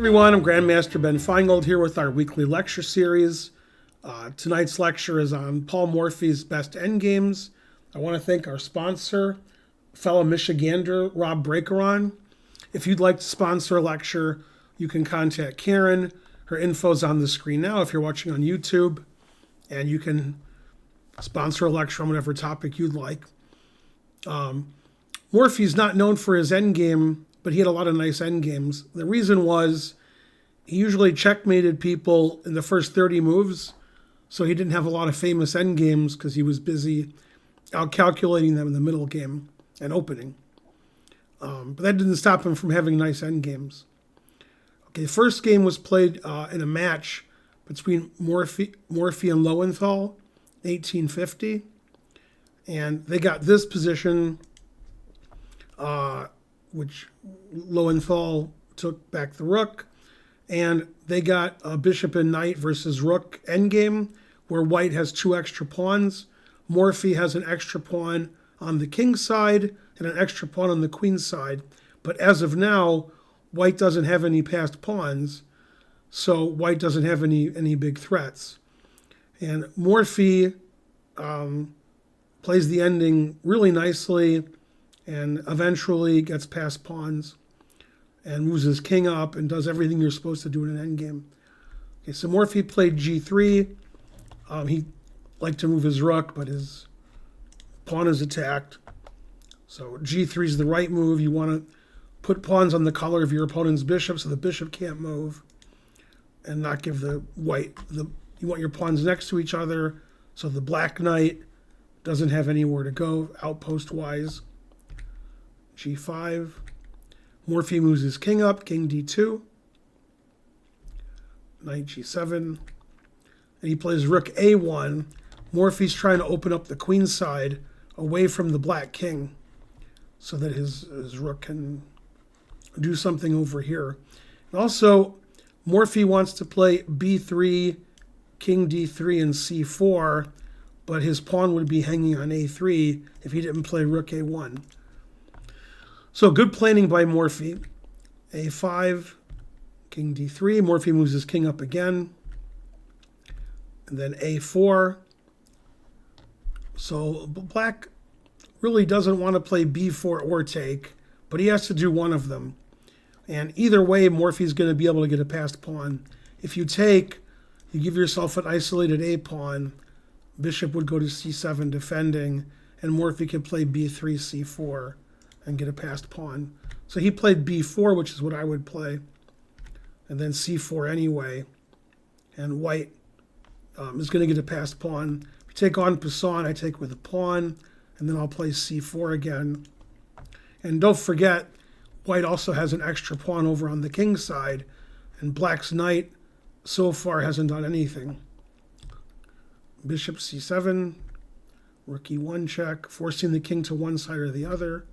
Everyone, I'm Grandmaster Ben Finegold here with our weekly lecture series. Tonight's lecture is on Paul Morphy's best endgames. I want to thank our sponsor, fellow Michigander, Rob Breakeron. If you'd like to sponsor a lecture, you can contact Karen. Her info's on the screen now if you're watching on YouTube, and you can sponsor a lecture on whatever topic you'd like. Morphy's not known for his endgame, but he had a lot of nice endgames. The reason was he usually checkmated people in the first 30 moves, so he didn't have a lot of famous endgames because he was busy out-calculating them in the middle game and opening. But that didn't stop him from having nice endgames. Okay, the first game was played in a match between Morphy and Loewenthal, 1850. And they got this position, which Loewenthal took back the rook. And they got a bishop and knight versus rook endgame, where white has two extra pawns. Morphy has an extra pawn on the king side and an extra pawn on the queen side. But as of now, white doesn't have any passed pawns, so white doesn't have any big threats. And Morphy plays the ending really nicely and eventually gets past pawns and moves his king up and does everything you're supposed to do in an endgame. Okay, so Morphy played g3. He liked to move his rook, but his pawn is attacked. So g3 is the right move. You want to put pawns on the color of your opponent's bishop so the bishop can't move and not give the white. You want your pawns next to each other so the black knight doesn't have anywhere to go outpost-wise. g5. Morphy moves his king up, king d2. Knight g7. And he plays rook a1. Morphy's trying to open up the queen side away from the black king so that his rook can do something over here. And also, Morphy wants to play b3, king d3, and c4, but his pawn would be hanging on a3 if he didn't play rook a1. So good planning by Morphy. a5, king d3. Morphy moves his king up again. And then a4. So black really doesn't want to play b4 or take, but he has to do one of them. And either way, Morphy's going to be able to get a passed pawn. If you take, you give yourself an isolated a pawn. Bishop would go to c7 defending, and Morphy could play b3, c4, and get a passed pawn. So he played b4, which is what I would play, and then c4 anyway. And white is going to get a passed pawn. If you take en passant, I take with a pawn, and then I'll play c4 again. And don't forget, white also has an extra pawn over on the king side, and black's knight so far hasn't done anything. Bishop c7, rook e1 check, forcing the king to one side or the other.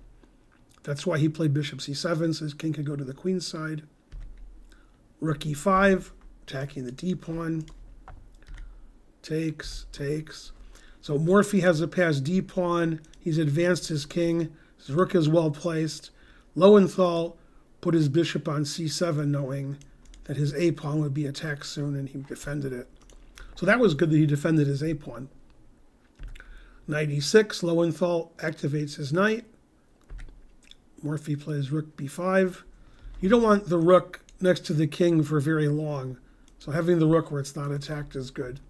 That's why he played bishop c7, so his king could go to the queen side. Rook e5, attacking the d pawn. Takes. So Morphy has a passed d pawn. He's advanced his king. His rook is well placed. Loewenthal put his bishop on c7, knowing that his a pawn would be attacked soon, and he defended it. So that was good that he defended his a pawn. Knight e6, Loewenthal activates his knight. Morphy plays rook b5. You don't want the rook next to the king for very long, so having the rook where it's not attacked is good.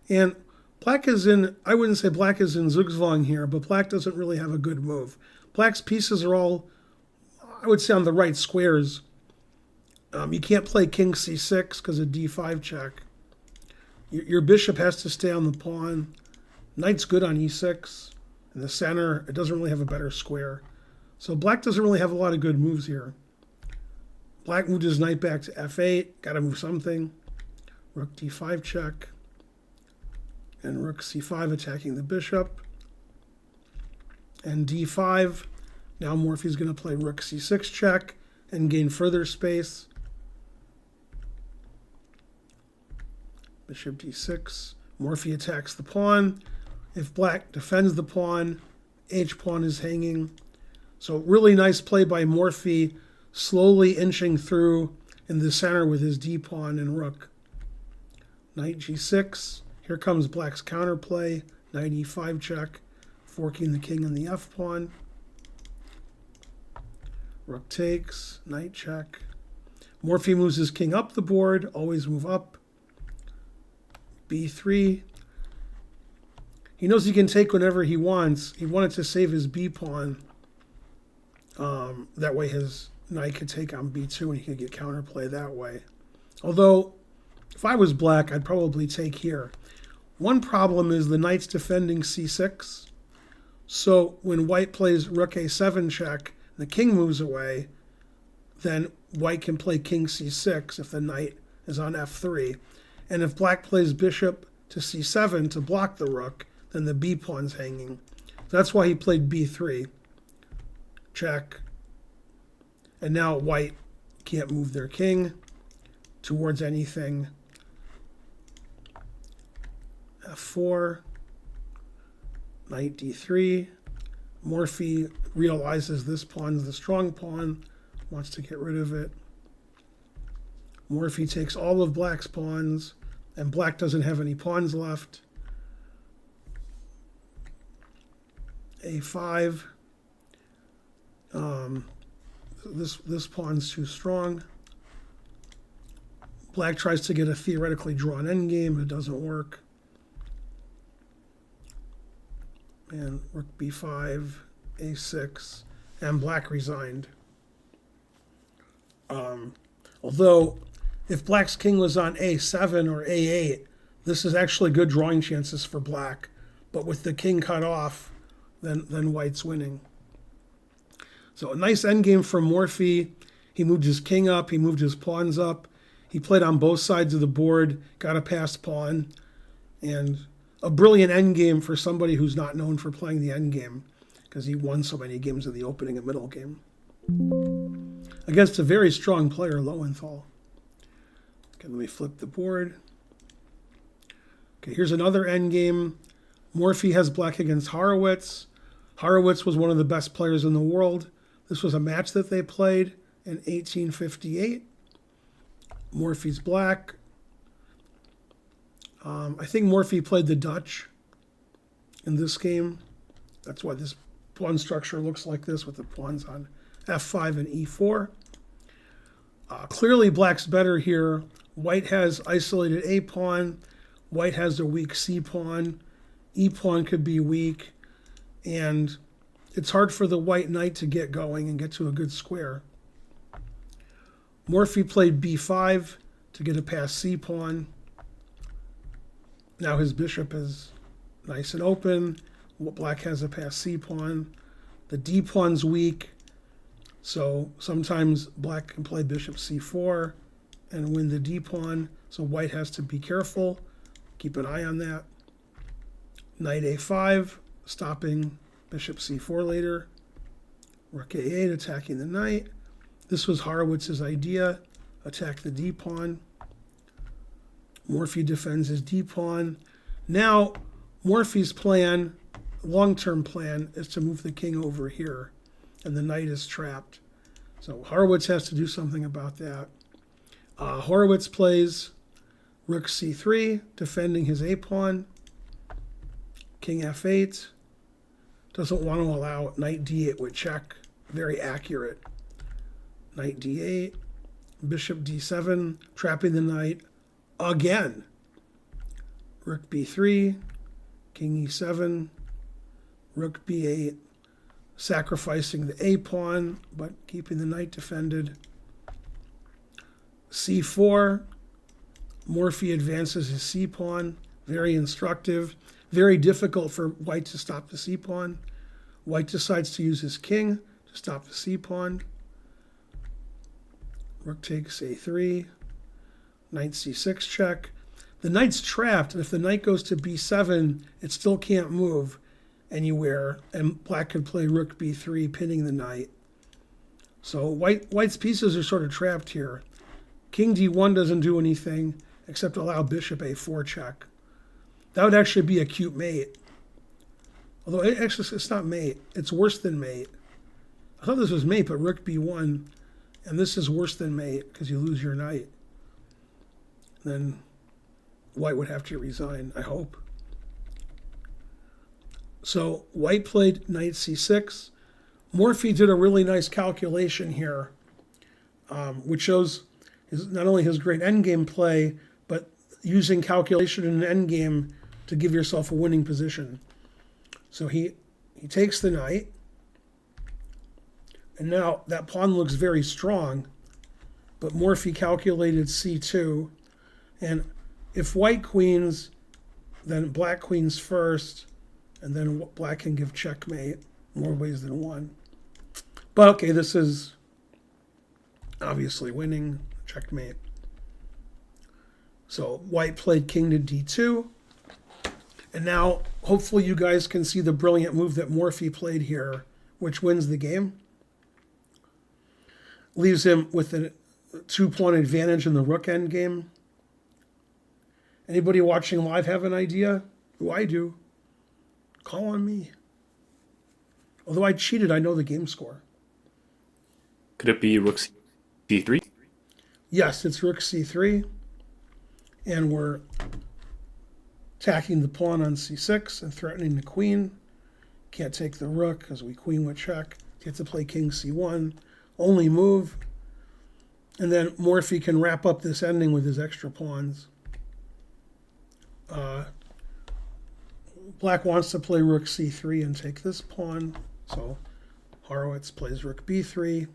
And black is in, I wouldn't say black is in Zugzwang here, but black doesn't really have a good move. Black's pieces are all, I would say, on the right squares. You can't play king c6 because of d5 check. Your bishop has to stay on the pawn. Knight's good on e6. In the center, it doesn't really have a better square. So black doesn't really have a lot of good moves here. Black moved his knight back to f8. Got to move something. Rook d5 check. And rook c5 attacking the bishop. And d5. Now Morphy's going to play rook c6 check and gain further space. Bishop d6. Morphy attacks the pawn. If black defends the pawn, h-pawn is hanging. So really nice play by Morphy, slowly inching through in the center with his d-pawn and rook. Knight g6. Here comes black's counterplay. Knight e5 check, forking the king and the f-pawn. Rook takes, knight check. Morphy moves his king up the board, always move up. b3. He knows he can take whenever he wants. He wanted to save his b-pawn. That way his knight could take on b2 and he could get counterplay that way. Although, if I was black, I'd probably take here. One problem is the knight's defending c6. So when white plays rook a7 check, the king moves away, then white can play king c6 if the knight is on f3. And if black plays bishop to c7 to block the rook, then the b-pawn's hanging. So that's why he played b3. Check. And now white can't move their king towards anything. f4. Knight d3. Morphy realizes this pawn's the strong pawn, wants to get rid of it. Morphy takes all of black's pawns, and black doesn't have any pawns left. a5. This pawn's too strong. Black tries to get a theoretically drawn endgame, but it doesn't work. And rook b5, a6, and black resigned. Although, if black's king was on a7 or a8, this is actually good drawing chances for black. But with the king cut off, then white's winning. So a nice endgame for Morphy. He moved his king up, he moved his pawns up. He played on both sides of the board, got a passed pawn, and a brilliant endgame for somebody who's not known for playing the endgame, because he won so many games in the opening and middle game. Against a very strong player, Loewenthal. Okay, let me flip the board. Okay, here's another endgame. Morphy has black against Harrwitz. Harrwitz was one of the best players in the world. This was a match that they played in 1858. Morphy's black. I think Morphy played the Dutch in this game. That's why this pawn structure looks like this with the pawns on f5 and e4. Clearly black's better here. White has isolated a pawn. White has a weak c pawn. E pawn could be weak. And it's hard for the white knight to get going and get to a good square. Morphy played b5 to get a past c pawn. Now his bishop is nice and open. Black has a past c pawn. The d pawn's weak, so sometimes black can play bishop c4 and win the d pawn. So white has to be careful. Keep an eye on that. Knight a5, stopping bishop c4 later. Rook a8, attacking the knight. This was Harrwitz's idea. Attack the d pawn. Morphy defends his d pawn. Now, Morphy's plan, long-term plan, is to move the king over here, and the knight is trapped. So Harrwitz has to do something about that. Harrwitz plays rook c3, defending his a pawn. King f8. Doesn't want to allow knight d8 with check. Very accurate. Knight d8. Bishop d7, trapping the knight again. Rook b3, king e7, rook b8, sacrificing the a pawn, but keeping the knight defended. c4, Morphy advances his c pawn, very instructive, very difficult for white to stop the c pawn. White decides to use his king to stop the c pawn. Rook takes a3, knight c6 check. The knight's trapped, and if the knight goes to b7, it still can't move anywhere, and black could play rook b3, pinning the knight. So white's pieces are sort of trapped here. King d1 doesn't do anything except allow bishop a4 check. That would actually be a cute mate. Although it's not mate. It's worse than mate. I thought this was mate, but rook b1 And this is worse than mate because you lose your knight. Then white would have to resign, I hope. So white played knight c6. Morphy did a really nice calculation here, which shows not only his great endgame play, but using calculation in an endgame to give yourself a winning position. So he takes the knight, and now that pawn looks very strong, but Morphy calculated c2, and if white queens, then black queens first, and then black can give checkmate more ways than one. But okay, this is obviously winning, checkmate. So white played king to d2. And now hopefully you guys can see the brilliant move that Morphy played here, which wins the game. Leaves him with a 2-pawn advantage in the rook endgame. Anybody watching live have an idea? Oh, I do. Call on me. Although I cheated, I know the game score. Could it be rook c3? Yes, it's rook c3. And we're attacking the pawn on c6 and threatening the queen. Can't take the rook because we queen would check. You have to play king c1. Only move. And then Morphy can wrap up this ending with his extra pawns. Black wants to play rook c3 and take this pawn. So Harrwitz plays rook b3,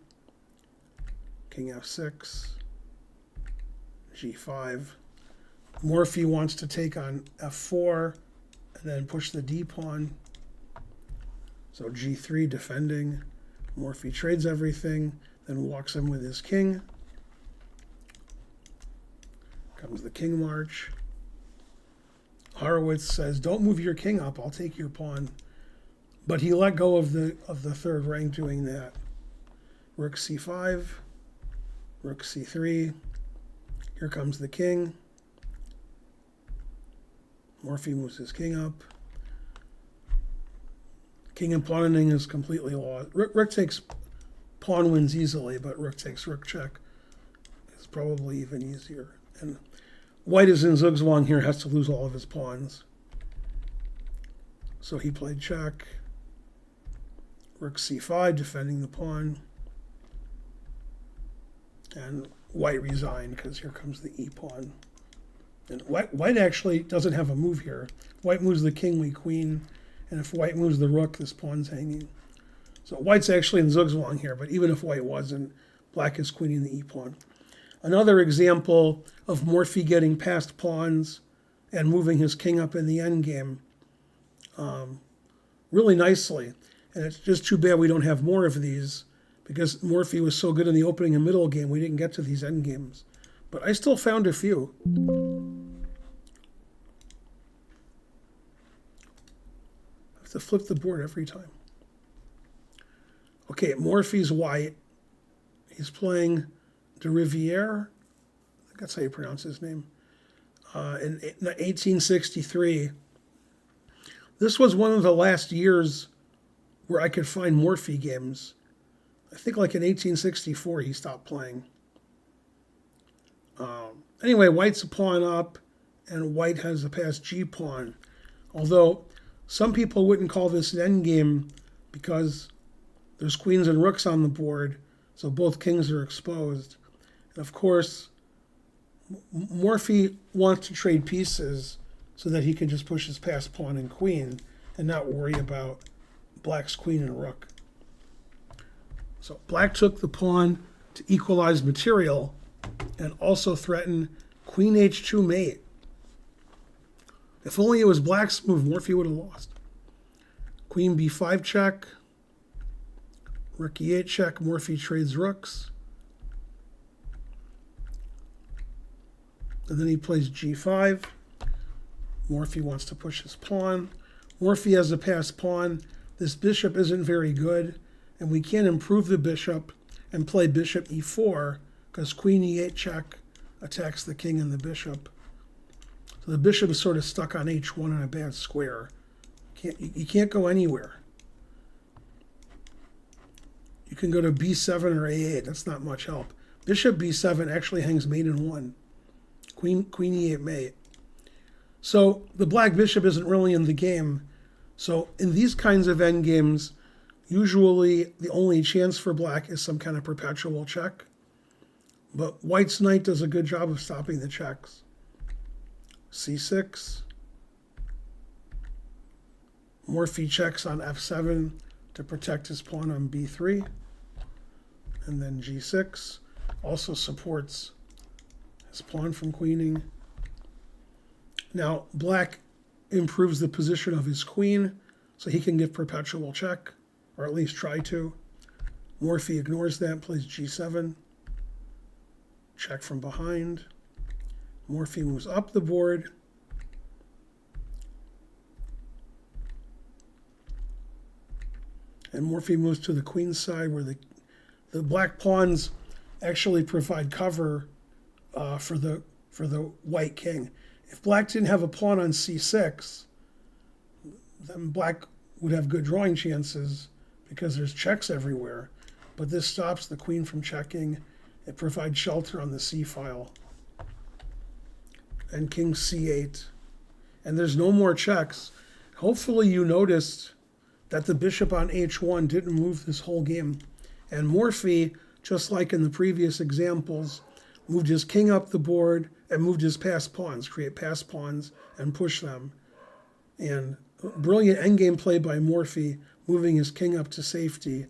king f6, g5. Morphy wants to take on f4 and then push the d pawn. So g3 defending. Morphy trades everything, then walks in with his king. Comes the king march. Harrwitz says, "Don't move your king up. I'll take your pawn." But he let go of the third rank doing that. Rook c5, rook c3. Here comes the king. Morphy moves his king up. King and pawn ending is completely lost. Rook takes pawn wins easily, but rook takes rook check is probably even easier. And white is in zugzwang here, has to lose all of his pawns. So he played check. Rook c5, defending the pawn. And white resigned because here comes the e pawn. And white actually doesn't have a move here. White moves the king, we queen. And if white moves the rook, this pawn's hanging. So white's actually in zugzwang here, but even if white wasn't, black is queening the e pawn. Another example of Morphy getting past pawns and moving his king up in the endgame really nicely. And it's just too bad we don't have more of these because Morphy was so good in the opening and middle game, we didn't get to these endgames. But I still found a few. I have to flip the board every time. Okay, Morphy's white. He's playing de Riviere. I think that's how you pronounce his name. In 1863. This was one of the last years where I could find Morphy games. I think like in 1864 he stopped playing. Anyway, white's a pawn up, and white has a passed g pawn. Although some people wouldn't call this an endgame because there's queens and rooks on the board, so both kings are exposed. And of course, Morphy wants to trade pieces so that he can just push his passed pawn and queen and not worry about black's queen and rook. So black took the pawn to equalize material and also threaten queen h2 mate. If only it was black's move, Morphy would have lost. Queen b5 check. Rook e8 check. Morphy trades rooks. And then he plays g5. Morphy wants to push his pawn. Morphy has a passed pawn. This bishop isn't very good, and we can't improve the bishop and play bishop e4 because queen e8 check attacks the king and the bishop. So the bishop is sort of stuck on h1 in a bad square. You can't go anywhere. You can go to b7 or a8. That's not much help. Bishop b7 actually hangs mate in 1. Queen e8 mate. So the black bishop isn't really in the game. So in these kinds of endgames, usually the only chance for black is some kind of perpetual check. But white's knight does a good job of stopping the checks. c6. Morphy checks on f7 to protect his pawn on b3. And then g6 also supports his pawn from queening. Now, black improves the position of his queen, so he can give perpetual check, or at least try to. Morphy ignores that, plays g7. Check from behind. Morphy moves up the board. And Morphy moves to the queen's side, where the black pawns actually provide cover for the white king. If black didn't have a pawn on c6, then black would have good drawing chances because there's checks everywhere. But this stops the queen from checking. It provides shelter on the c file. And king c8. And there's no more checks. Hopefully you noticed that the bishop on h1 didn't move this whole game. And Morphy, just like in the previous examples, moved his king up the board and moved his passed pawns, create passed pawns and push them. And brilliant endgame play by Morphy, moving his king up to safety.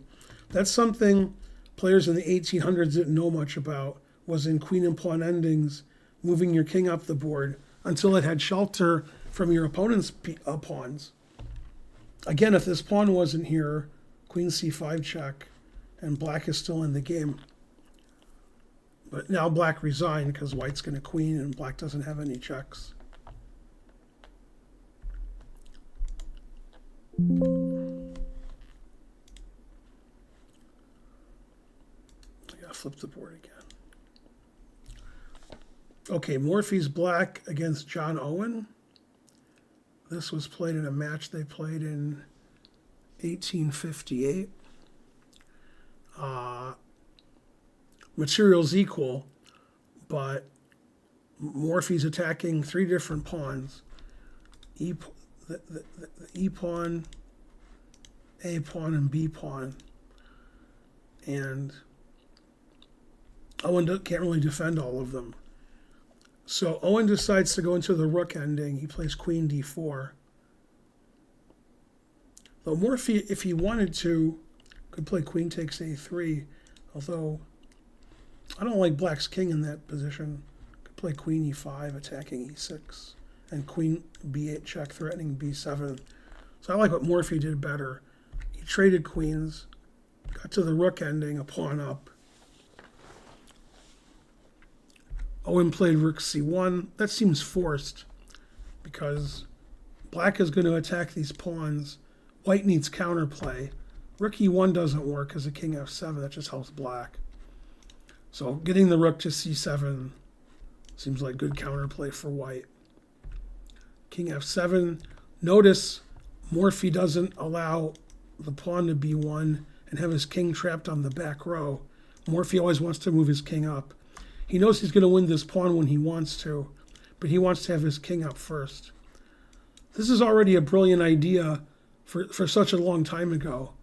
That's something players in the 1800s didn't know much about, was in queen and pawn endings, moving your king up the board until it had shelter from your opponent's pawns. Again, if this pawn wasn't here, queen c5 check, and black is still in the game. But now black resigned because white's going to queen and black doesn't have any checks. I gotta flip the board again. Okay, Morphy's black against John Owen. This was played in a match they played in 1858. Material's equal, but Morphy's attacking 3 different pawns. The E pawn, A pawn, and B pawn. And Owen can't really defend all of them. So Owen decides to go into the rook ending. He plays queen d4. Though Morphy, if he wanted to, could play queen takes a3, although I don't like black's king in that position. Could play queen e5, attacking e6, and queen b8 check, threatening b7. So I like what Morphy did better. He traded queens, got to the rook ending, a pawn up. Owen played rook c1. That seems forced because black is going to attack these pawns. White needs counterplay. Rook e1 doesn't work because a king f7. That just helps black. So getting the rook to c7 seems like good counterplay for white. King f7. Notice Morphy doesn't allow the pawn to b1 and have his king trapped on the back row. Morphy always wants to move his king up. He knows he's going to win this pawn when he wants to, but he wants to have his king up first. This is already a brilliant idea for such a long time ago,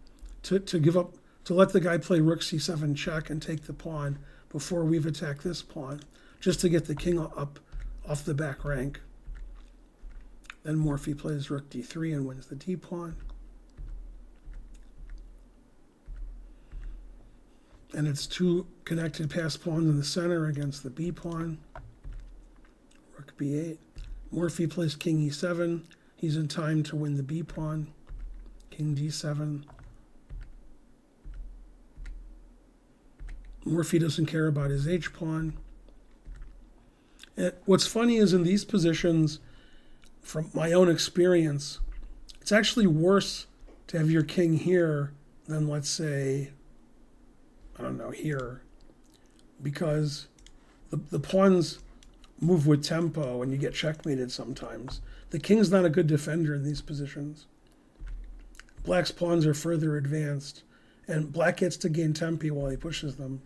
to give up, to let the guy play rook c7 check and take the pawn before we've attacked this pawn, just to get the king up off the back rank. Then Morphy plays rook d3 and wins the d pawn. And it's 2 connected passed pawns in the center against the b pawn. Rook b8. Morphy plays king e7. He's in time to win the b pawn. King d7. Morphy doesn't care about his h pawn. And what's funny is in these positions, from my own experience, it's actually worse to have your king here than, let's say, I don't know, here, because the pawns move with tempo and you get checkmated sometimes. The king's not a good defender in these positions. Black's pawns are further advanced, And black gets to gain tempi while he pushes them.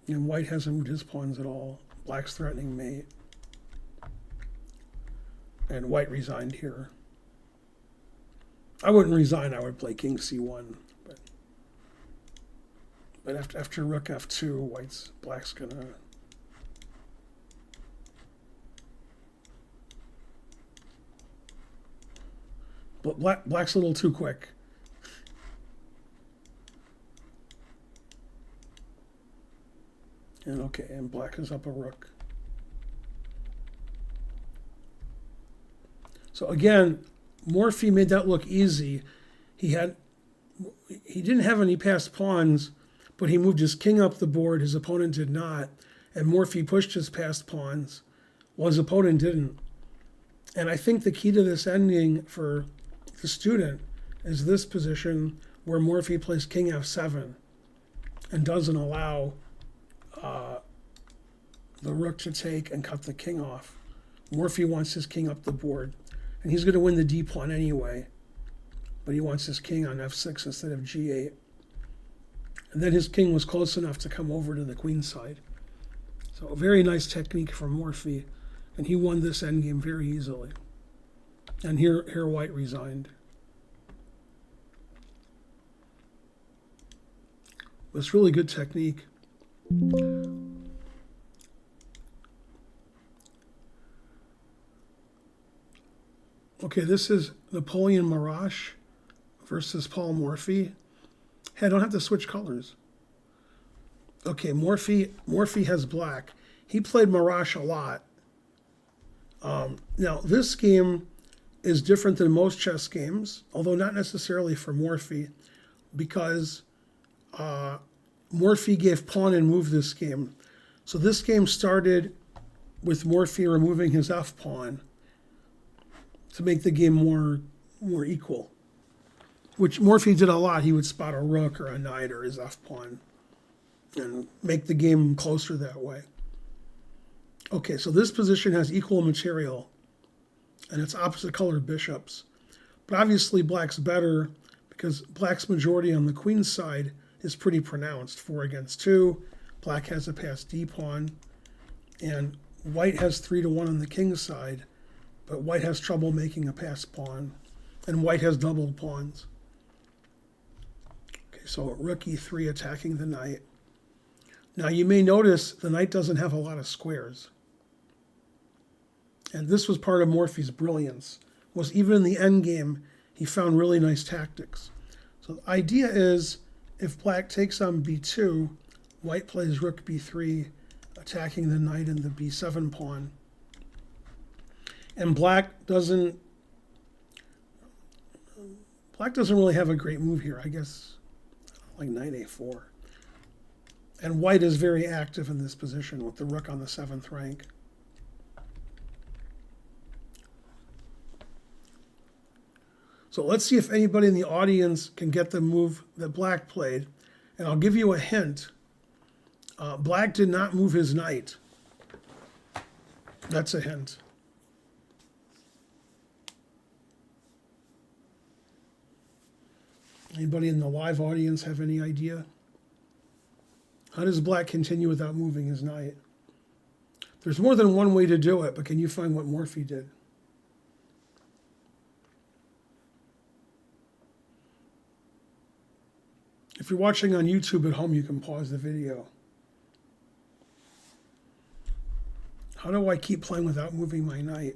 And white hasn't moved his pawns at all. Black's threatening mate. And white resigned here. I wouldn't resign, I would play king c1. But after rook f2, black's gonna... But black's a little too quick. And okay, and black is up a rook. So again, Morphy made that look easy. He didn't have any passed pawns, but he moved his king up the board. His opponent did not. And Morphy pushed his passed pawns, while his opponent didn't. And I think the key to this ending for the student is this position where Morphy plays king f7 and doesn't allow the rook to take and cut the king off. Morphy wants his king up the board, and he's going to win the d pawn anyway, but he wants his king on f6 instead of g8. And then his king was close enough to come over to the queen side. So a very nice technique from Morphy, and he won this endgame very easily. And here white resigned. It's really good technique. Okay, this is Napoleon Marache versus Paul Morphy. Hey, I don't have to switch colors. Okay, Morphy has black. He played Marache a lot. Now, this game is different than most chess games, although not necessarily for Morphy, because Morphy gave pawn and move this game. So this game started with Morphy removing his f-pawn to make the game more equal, which Morphy did a lot. He would spot a rook or a knight or his f-pawn and make the game closer that way. Okay, so this position has equal material, and it's opposite colored bishops. But obviously black's better because black's majority on the queen side is pretty pronounced, 4 against 2. Black has a passed d-pawn, and white has 3-1 on the king side, but white has trouble making a passed pawn, and white has doubled pawns. Okay, so rook e3 attacking the knight. Now you may notice the knight doesn't have a lot of squares. And this was part of Morphy's brilliance, was even in the endgame, he found really nice tactics. So the idea is, if black takes on b2, white plays rook b3, attacking the knight and the b7 pawn. And black doesn't really have a great move here, I guess, like knight a4. And white is very active in this position with the rook on the 7th rank. So let's see if anybody in the audience can get the move that black played. And I'll give you a hint. Black did not move his knight. That's a hint. Anybody in the live audience have any idea? How does black continue without moving his knight? There's more than one way to do it, but can you find what Morphy did? If you're watching on YouTube at home, you can pause the video. How do I keep playing without moving my knight?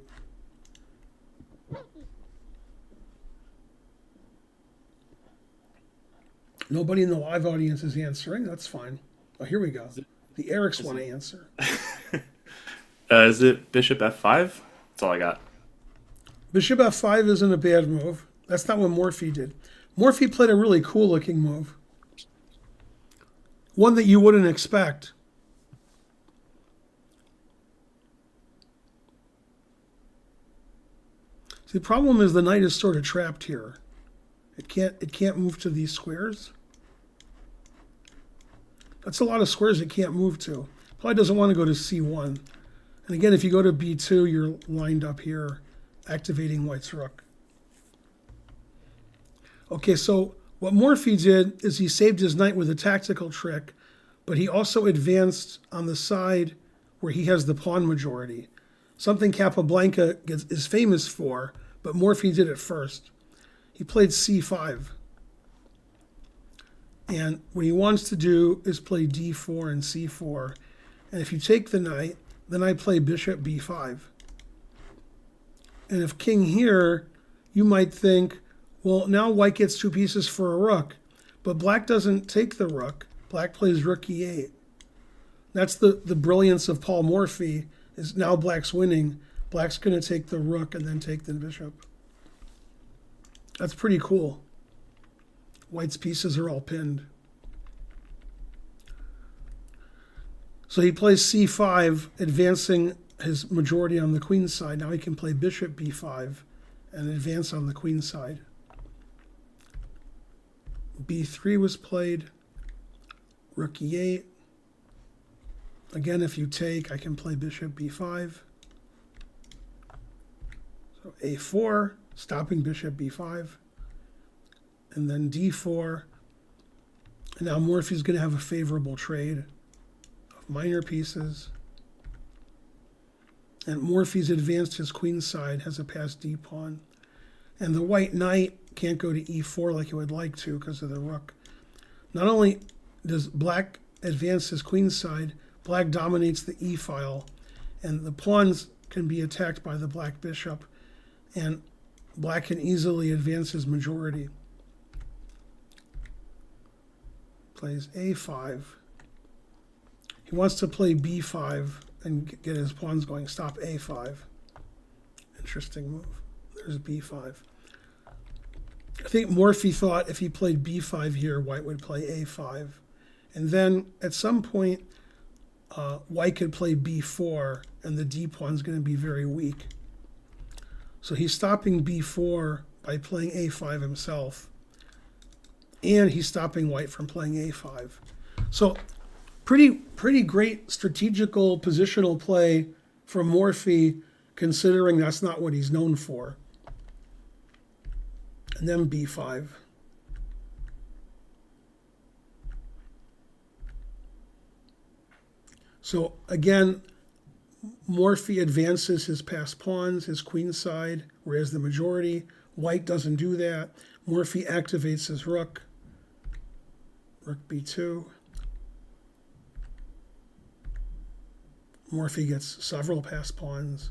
Nobody in the live audience is answering. That's fine. Oh, here we go. The Erics want to answer. Is it bishop f5? That's all I got. Bishop f5 isn't a bad move. That's not what Morphy did. Morphy played a really cool looking move. One that you wouldn't expect. See, the problem is the knight is sort of trapped here. It can't move to these squares. That's a lot of squares it can't move to. Probably doesn't want to go to c1. And again, if you go to b2, you're lined up here, activating white's rook. Okay, so what Morphy did is he saved his knight with a tactical trick, but he also advanced on the side where he has the pawn majority. Something Capablanca is famous for, but Morphy did it first. He played c5. And what he wants to do is play d4 and c4. And if you take the knight, then I play bishop b5. And if king here, you might think, well, now white gets 2 pieces for a rook. But black doesn't take the rook. Black plays rook e8. That's the brilliance of Paul Morphy, is now black's winning. Black's going to take the rook and then take the bishop. That's pretty cool. White's pieces are all pinned. So he plays c5, advancing his majority on the queen's side. Now he can play bishop b5 and advance on the queen's side. b3 was played. Rook e8. Again, if you take, I can play bishop b5. So a4, stopping bishop b5. And then d4. And now Morphy's going to have a favorable trade of minor pieces. And Morphy's advanced his queen's side, has a passed d pawn. And the white knight can't go to e4 like it would like to because of the rook. Not only does black advance his queen's side, black dominates the e file. And the pawns can be attacked by the black bishop. And black can easily advance his majority. Plays a5. He wants to play b5 and get his pawns going. Stop a5. Interesting move. There's b5. I think Morphy thought if he played b5 here, white would play a5. And then at some point, white could play b4, and the d pawn's going to be very weak. So he's stopping b4 by playing a5 himself. And he's stopping white from playing a5. So pretty great strategical positional play from Morphy, considering that's not what he's known for. And then b5. So again, Morphy advances his passed pawns, his queen side, whereas the majority, white doesn't do that. Morphy activates his rook. Rook b2. Morphy gets several passed pawns.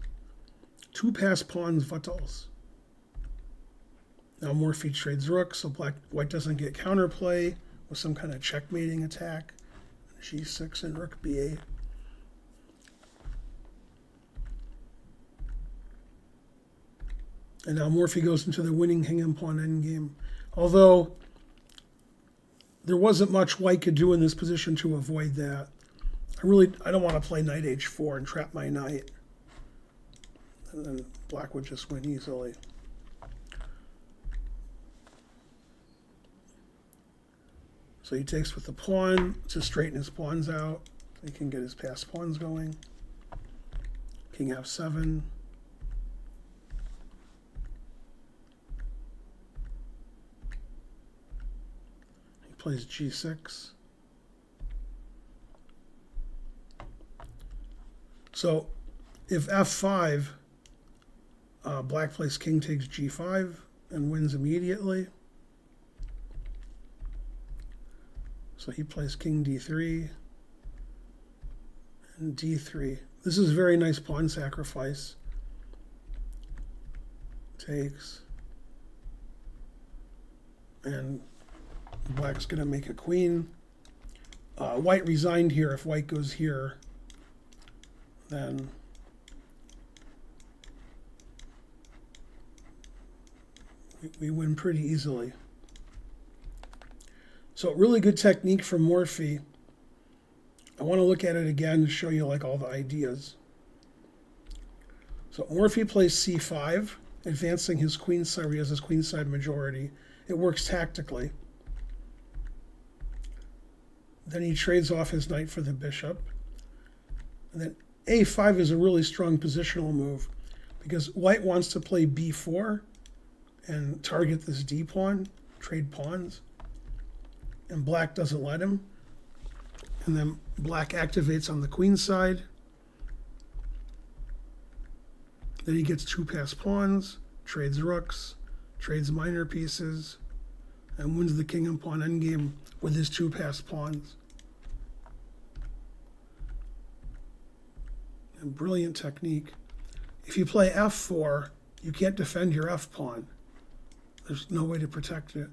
2 passed pawns, Vatals. Now Morphy trades rook, so white doesn't get counterplay with some kind of checkmating attack. g6 and rook b8. And now Morphy goes into the winning hanging pawn endgame. Although there wasn't much white could do in this position to avoid that. I don't want to play knight h4 and trap my knight. And then black would just win easily. So he takes with the pawn to straighten his pawns out. So he can get his passed pawns going. King f7. He plays g6. So if f5, black plays king takes g5 and wins immediately. So he plays king d3 and d3. This is a very nice pawn sacrifice. Takes. And black's going to make a queen. White resigned here. If white goes here, then we win pretty easily. So really good technique from Morphy. I want to look at it again to show you like all the ideas. So Morphy plays c5, advancing his queen side where he has his queen side majority. It works tactically. Then he trades off his knight for the bishop. And then a5 is a really strong positional move because white wants to play b4 and target this d pawn, trade pawns. And black doesn't let him. And then black activates on the queen side. Then he gets 2 passed pawns, trades rooks, trades minor pieces, and wins the king and pawn endgame with his 2 passed pawns. A brilliant technique. If you play f4, you can't defend your f pawn. There's no way to protect it.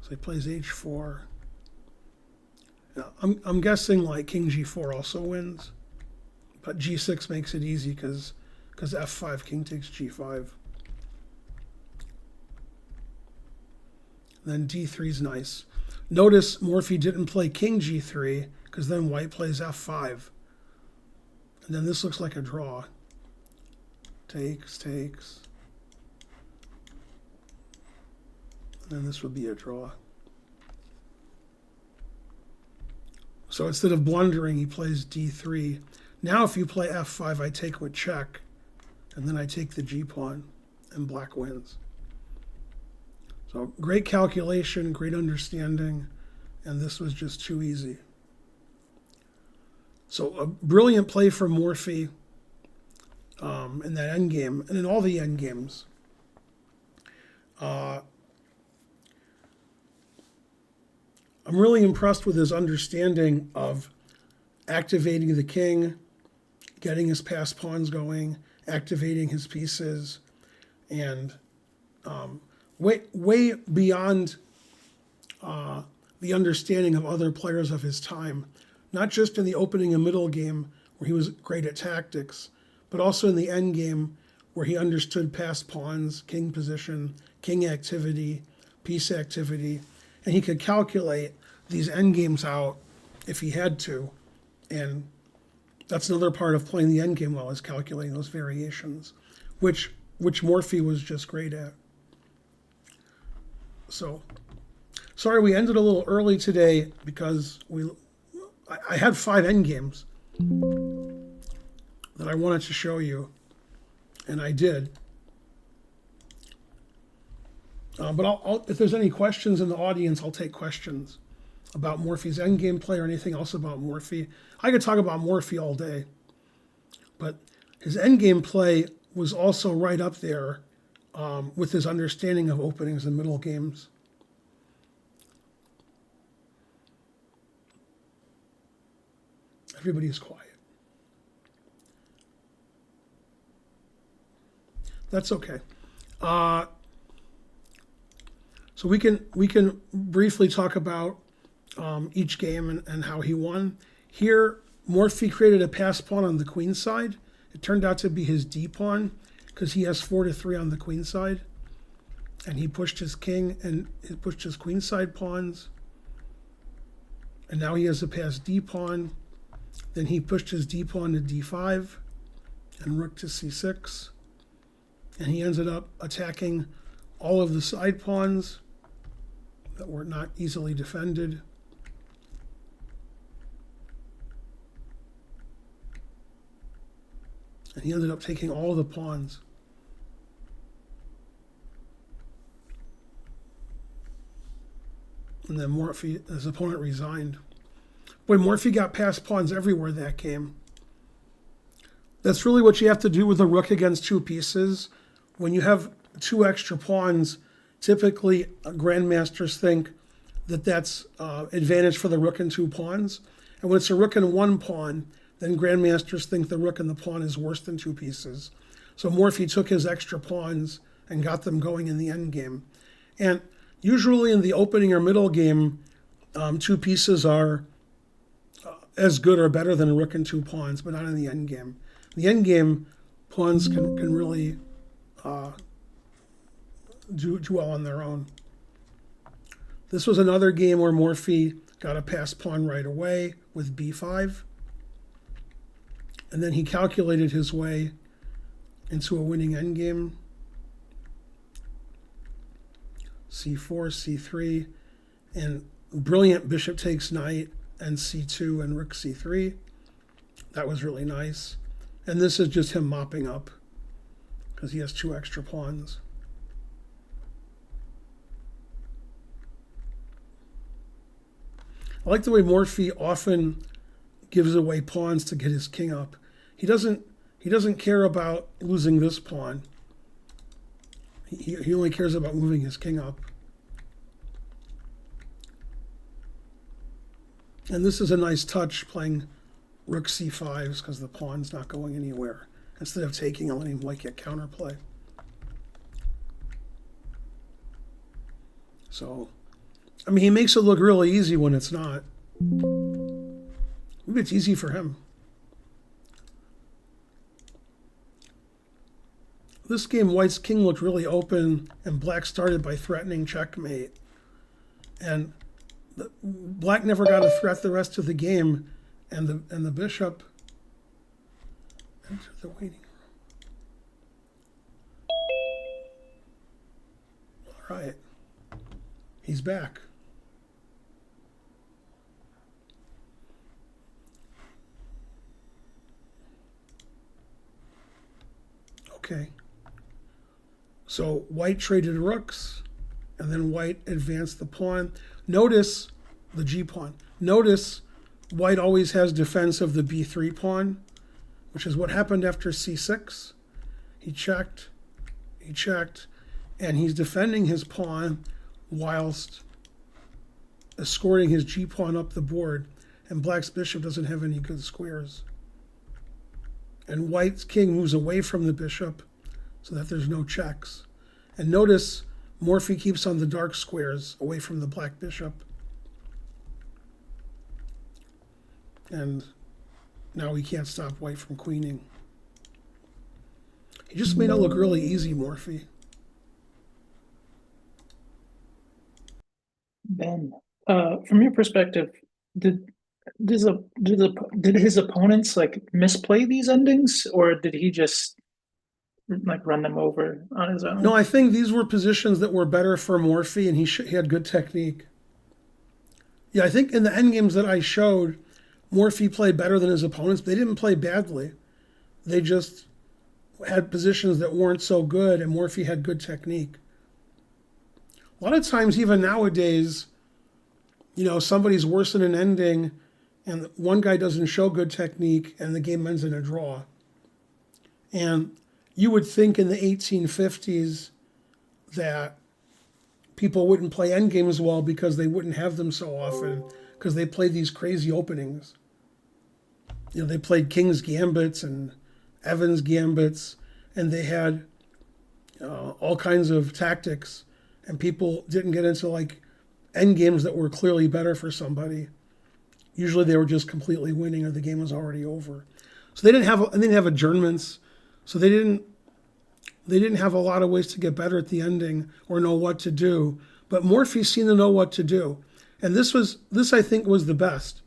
So he plays h4. Now, I'm guessing like king g4 also wins, but g6 makes it easy because f5, king takes g5. Then d3 is nice. Notice Morphy didn't play king g3 because then white plays f5. And then this looks like a draw. Takes, takes. And then this would be a draw. So instead of blundering, he plays d3. Now if you play f5, I take with check, and then I take the g-pawn, and black wins. So great calculation, great understanding, and this was just too easy. So a brilliant play from Morphy in that endgame, and in all the endgames. I'm really impressed with his understanding of activating the king, getting his passed pawns going, activating his pieces, and way beyond the understanding of other players of his time, not just in the opening and middle game where he was great at tactics, but also in the end game where he understood passed pawns, king position, king activity, piece activity, and he could calculate these end games out if he had to. And that's another part of playing the end game well, is calculating those variations, which Morphy was just great at. So, sorry we ended a little early today because I had 5 end games that I wanted to show you, and I did. But if there's any questions in the audience, I'll take questions about Morphy's endgame play or anything else about Morphy. I could talk about Morphy all day, but his endgame play was also right up there with his understanding of openings and middle games. Everybody's quiet. That's okay. So we can briefly talk about each game and how he won. Here, Morphy created a pass pawn on the queen side. It turned out to be his d pawn because he has 4-3 on the queen side, and he pushed his king and he pushed his queen side pawns. And now he has a passed d pawn. Then he pushed his d pawn to d5 and rook to c6. And he ended up attacking all of the side pawns that were not easily defended. And he ended up taking all the pawns. And then Morphy, his opponent, resigned. Boy, Morphy got passed pawns everywhere that game. That's really what you have to do with a rook against 2 pieces. When you have 2 extra pawns, typically grandmasters think that that's advantage for the rook and 2 pawns. And when it's a rook and 1 pawn, then grandmasters think the rook and the pawn is worse than 2 pieces. So Morphy took his extra pawns and got them going in the end game. And usually in the opening or middle game, 2 pieces are as good or better than a rook and 2 pawns, but not in the end game. In the end game, pawns can really do well on their own. This was another game where Morphy got a passed pawn right away with b5. And then he calculated his way into a winning endgame. c4, c3, and brilliant bishop takes knight, and c2 and rook c3. That was really nice. And this is just him mopping up because he has 2 extra pawns. I like the way Morphy often gives away pawns to get his king up. He doesn't care about losing this pawn. He only cares about moving his king up. And this is a nice touch, playing rook c5s, because the pawn's not going anywhere. Instead of taking and letting white get counterplay. So, I mean, he makes it look really easy when it's not. Maybe it's easy for him. This game, white's king looked really open, and black started by threatening checkmate. And black never got a threat the rest of the game, and the bishop entered the waiting room. All right, he's back. Okay. So white traded rooks, and then white advanced the pawn. Notice the G pawn. Notice white always has defense of the B3 pawn, which is what happened after C6. He checked, and he's defending his pawn whilst escorting his G pawn up the board, and black's bishop doesn't have any good squares. And white's king moves away from the bishop so that there's no checks. And notice Morphy keeps on the dark squares away from the black bishop. And now he can't stop white from queening. He just made it look really easy, Morphy. Ben, from your perspective, did his opponents like misplay these endings, or did he just like run them over on his own? No, I think these were positions that were better for Morphy, and he had good technique. Yeah, I think in the endgames that I showed, Morphy played better than his opponents. They didn't play badly. They just had positions that weren't so good, and Morphy had good technique. A lot of times, even nowadays, somebody's worse in an ending, and one guy doesn't show good technique, and the game ends in a draw. And you would think in the 1850s that people wouldn't play endgames well because they wouldn't have them so often, because they played these crazy openings. They played King's Gambits and Evans Gambits, and they had all kinds of tactics, and people didn't get into like endgames that were clearly better for somebody. Usually they were just completely winning, or the game was already over. So they didn't have adjournments, so they didn't have a lot of ways to get better at the ending or know what to do. But Morphy seemed to know what to do, and this I think was the best.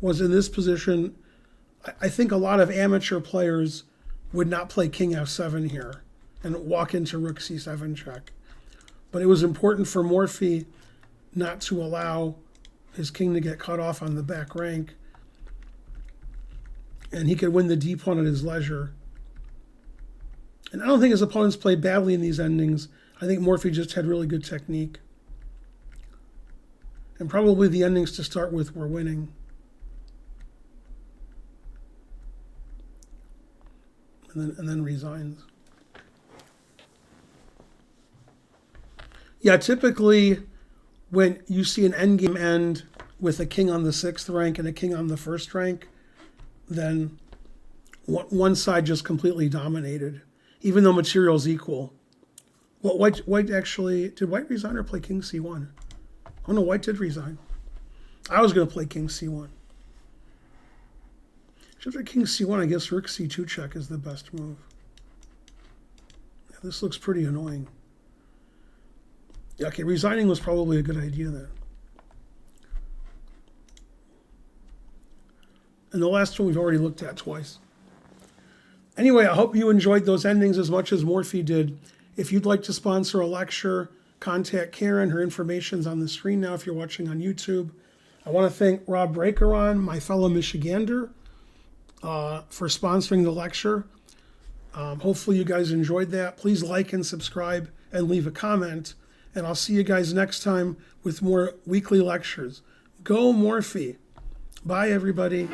Was in this position. I think a lot of amateur players would not play King F7 here and walk into Rook C7 check. But it was important for Morphy not to allow his king to get cut off on the back rank, and he could win the D pawn at his leisure. And I don't think his opponents played badly in these endings. I think Morphy just had really good technique. And probably the endings to start with were winning. And then resigns. Yeah, typically when you see an endgame end with a king on the 6th rank and a king on the 1st rank, then one side just completely dominated, even though material's equal. Well, white actually, did white resign or play King C1? Oh no, white did resign. I was going to play King C1. After King C1, I guess Rook C2 check is the best move. Yeah, this looks pretty annoying. Yeah, okay, resigning was probably a good idea then. And the last one we've already looked at twice. Anyway, I hope you enjoyed those endings as much as Morphy did. If you'd like to sponsor a lecture, contact Karen. Her information's on the screen now if you're watching on YouTube. I want to thank Rob Breakeron, my fellow Michigander, for sponsoring the lecture. Hopefully you guys enjoyed that. Please like and subscribe and leave a comment. And I'll see you guys next time with more weekly lectures. Go Morphy. Bye, everybody.